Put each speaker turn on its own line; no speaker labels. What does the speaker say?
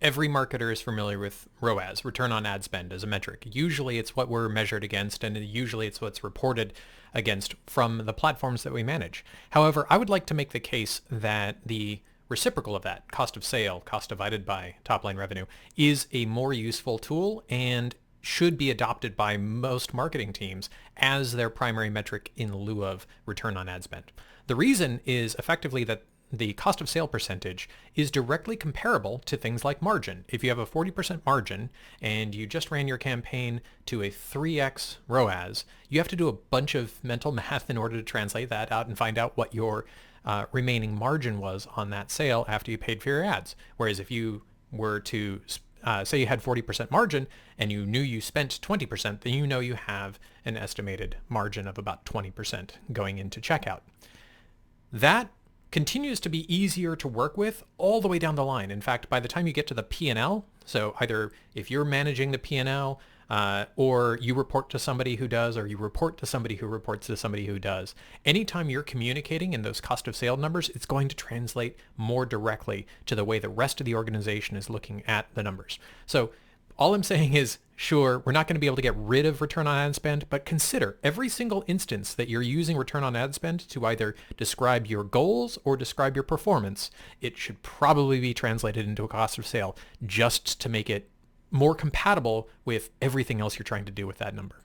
every marketer is familiar with ROAS, return on ad spend, as a metric. Usually it's what we're measured against, and usually it's what's reported against from the platforms that we manage. However, I would like to make the case that the reciprocal of that, cost of sale, cost divided by top line revenue, is a more useful tool and should be adopted by most marketing teams as their primary metric in lieu of return on ad spend. The reason is effectively that the cost of sale percentage is directly comparable to things like margin. If you have a 40% margin and you just ran your campaign to a 3x ROAS, you have to do a bunch of mental math in order to translate that out and find out what your remaining margin was on that sale after you paid for your ads. Whereas if you were to say you had 40% margin and you knew you spent 20%, then you know you have an estimated margin of about 20% going into checkout. That continues to be easier to work with all the way down the line. In fact, by the time you get to the P&L, so either if you're managing the P&L or you report to somebody who does, or you report to somebody who reports to somebody who does, anytime you're communicating in those cost of sale numbers, it's going to translate more directly to the way the rest of the organization is looking at the numbers. So all I'm saying is, sure, we're not going to be able to get rid of return on ad spend, but consider every single instance that you're using return on ad spend to either describe your goals or describe your performance. It should probably be translated into a cost of sale just to make it more compatible with everything else you're trying to do with that number.